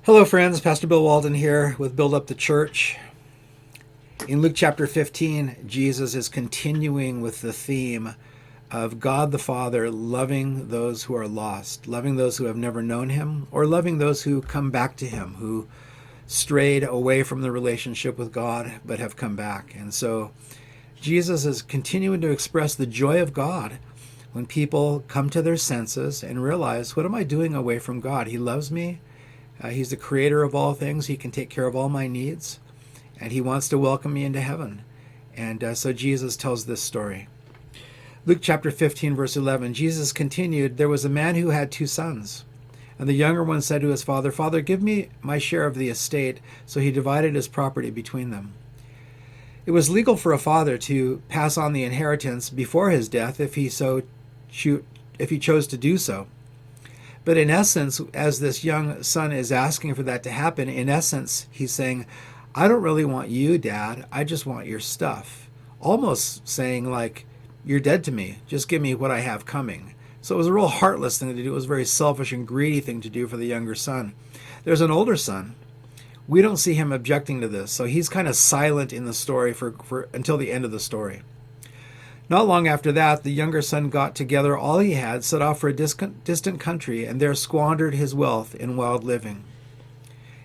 Hello, friends. Pastor Bill Walden here with Build Up the Church. In Luke chapter 15, Jesus is continuing with the theme of God the Father loving those who are lost, loving those who have never known him, or loving those who come back to him, who strayed away from the relationship with God but have come back. And so Jesus is continuing to express the joy of God when people come to their senses and realize, what am I doing away from God? He loves me. He's the creator of all things. He can take care of all my needs. And he wants to welcome me into heaven. And so Jesus tells this story. Luke chapter 15, verse 11, Jesus continued, "There was a man who had 2 sons. And the younger one said to his father, 'Father, give me my share of the estate.' So he divided his property between them. It was legal for a father to pass on the inheritance before his death if he chose to do so. But in essence, as this young son is asking for that to happen, in essence, he's saying, I don't really want you, Dad. I just want your stuff. Almost saying like, you're dead to me. Just give me what I have coming. So it was a real heartless thing to do. It was a very selfish and greedy thing to do for the younger son. There's an older son. We don't see him objecting to this. So he's kind of silent in the story for until the end of the story. Not long after that, the younger son got together all he had, set off for a distant country, and there squandered his wealth in wild living.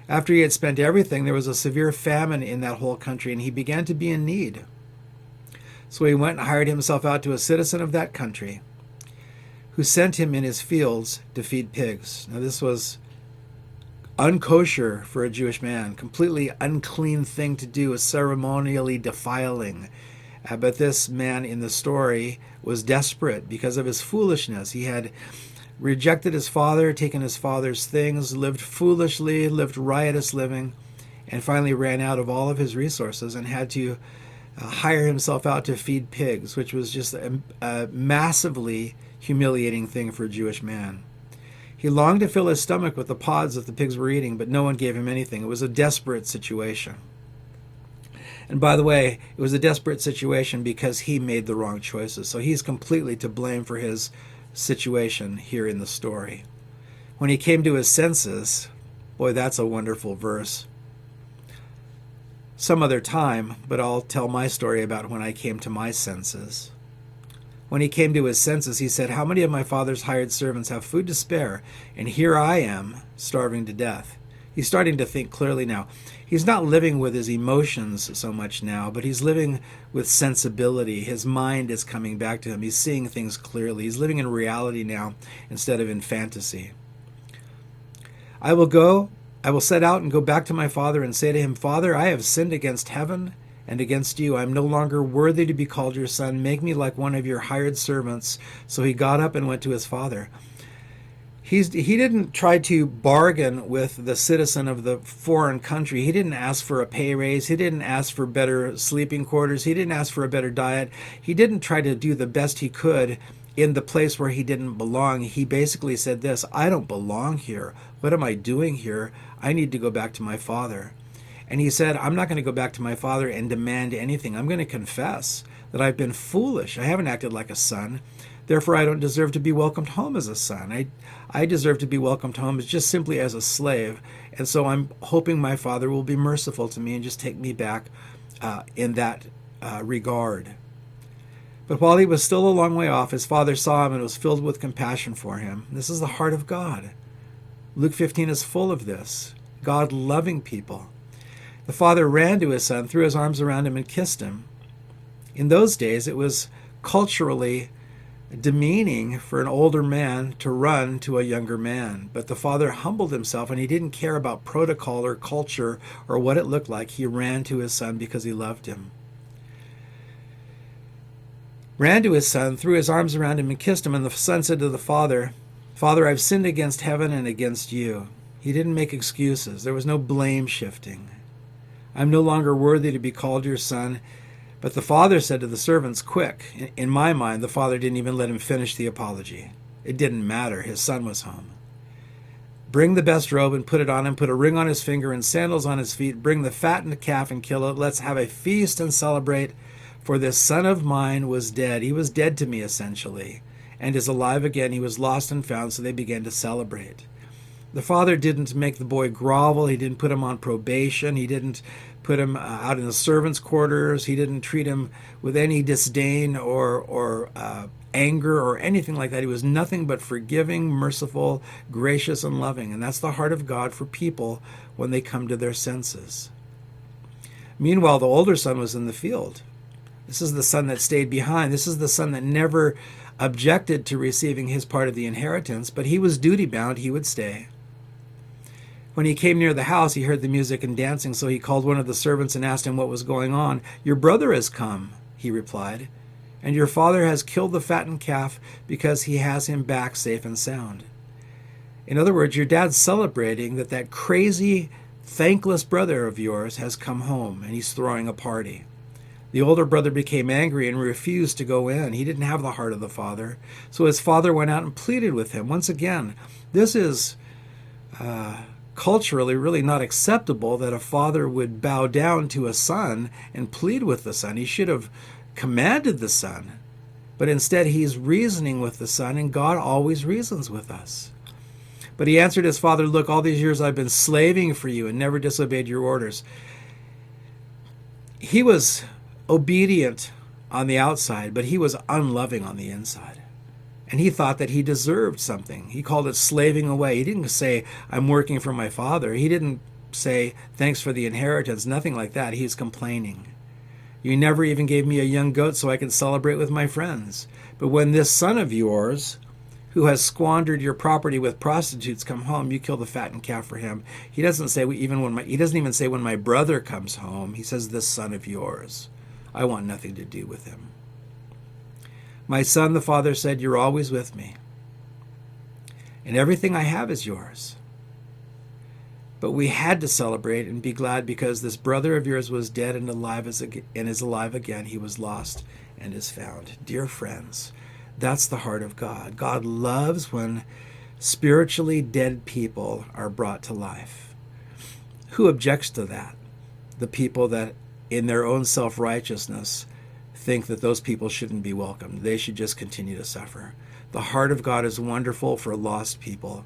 After he had spent everything, there was a severe famine in that whole country, and he began to be in need. So he went and hired himself out to a citizen of that country, who sent him in his fields to feed pigs. Now this was unkosher for a Jewish man, completely unclean thing to do, ceremonially defiling. But this man in the story was desperate because of his foolishness. He had rejected his father, taken his father's things, lived foolishly, lived riotous living, and finally ran out of all of his resources and had to hire himself out to feed pigs, which was just a massively humiliating thing for a Jewish man. He longed to fill his stomach with the pods that the pigs were eating, but no one gave him anything. It was a desperate situation. And by the way, it was a desperate situation because he made the wrong choices. So he's completely to blame for his situation here in the story. When he came to his senses, boy, that's a wonderful verse. Some other time, but I'll tell my story about when I came to my senses. When he came to his senses, he said, "How many of my father's hired servants have food to spare? And here I am, starving to death." He's starting to think clearly now. He's not living with his emotions so much now, but he's living with sensibility. His mind is coming back to him. He's seeing things clearly. He's living in reality now instead of in fantasy. I will set out and go back to my father and say to him, 'Father, I have sinned against heaven and against you. I am no longer worthy to be called your son. Make me like one of your hired servants.' So he got up and went to his father." He didn't try to bargain with the citizen of the foreign country. He didn't ask for a pay raise. He didn't ask for better sleeping quarters. He didn't ask for a better diet. He didn't try to do the best he could in the place where he didn't belong. He basically said this, "I don't belong here. What am I doing here? I need to go back to my father." And he said, "I'm not going to go back to my father and demand anything. I'm going to confess that I've been foolish. I haven't acted like a son. Therefore, I don't deserve to be welcomed home as a son. I deserve to be welcomed home just simply as a slave. And so I'm hoping my father will be merciful to me and just take me back in that regard." But while he was still a long way off, his father saw him and was filled with compassion for him. This is the heart of God. Luke 15 is full of this. God loving people. The father ran to his son, threw his arms around him, and kissed him. In those days, it was culturally demeaning for an older man to run to a younger man. But the father humbled himself, and he didn't care about protocol or culture or what it looked like. He ran to his son because he loved him. Ran to his son, threw his arms around him, and kissed him. And the son said to the father, "Father, I've sinned against heaven and against you." He didn't make excuses. There was no blame shifting. "I'm no longer worthy to be called your son." But the father said to the servants, "Quick." In my mind, the father didn't even let him finish the apology. It didn't matter. His son was home. "Bring the best robe and put it on him. Put a ring on his finger and sandals on his feet. Bring the fattened calf and kill it. Let's have a feast and celebrate. For this son of mine was dead." He was dead to me, essentially, and is alive again. He was lost and found, so they began to celebrate. The father didn't make the boy grovel. He didn't put him on probation. He didn't put him out in the servants' quarters. He didn't treat him with any disdain or anger or anything like that. He was nothing but forgiving, merciful, gracious, and loving. And that's the heart of God for people when they come to their senses. Meanwhile, the older son was in the field. This is the son that stayed behind. This is the son that never objected to receiving his part of the inheritance, but he was duty-bound. He would stay. When he came near the house, he heard the music and dancing, so he called one of the servants and asked him what was going on. "Your brother has come," he replied, "and your father has killed the fattened calf because he has him back safe and sound." In other words, your dad's celebrating that crazy, thankless brother of yours has come home, and he's throwing a party. The older brother became angry and refused to go in. He didn't have the heart of the father. So his father went out and pleaded with him. Once again, this is culturally really not acceptable that a father would bow down to a son and plead with the son. He should have commanded the son. But instead, he's reasoning with the son, and God always reasons with us. But he answered his father, "Look, all these years I've been slaving for you and never disobeyed your orders." He was obedient on the outside, but he was unloving on the inside. And he thought that he deserved something. He called it slaving away. He didn't say, "I'm working for my father." He didn't say, "Thanks for the inheritance," nothing like that. He's complaining. "You never even gave me a young goat so I could celebrate with my friends. But when this son of yours, who has squandered your property with prostitutes, come home, you kill the fattened calf for him." He doesn't say he doesn't even say when my brother comes home. He says this son of yours. I want nothing to do with him. "My son," the father said, "you're always with me, and everything I have is yours. But we had to celebrate and be glad because this brother of yours was dead and is alive again. He was lost and is found." Dear friends, that's the heart of God. God loves when spiritually dead people are brought to life. Who objects to that? The people that in their own self-righteousness think that those people shouldn't be welcomed. They should just continue to suffer. The heart of God is wonderful for lost people.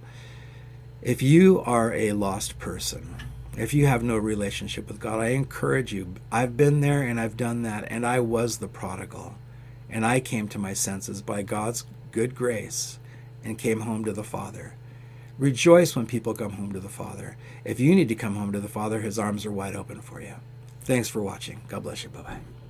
If you are a lost person, if you have no relationship with God, I encourage you. I've been there and I've done that, and I was the prodigal. And I came to my senses by God's good grace and came home to the Father. Rejoice when people come home to the Father. If you need to come home to the Father, his arms are wide open for you. Thanks for watching. God bless you. Bye-bye.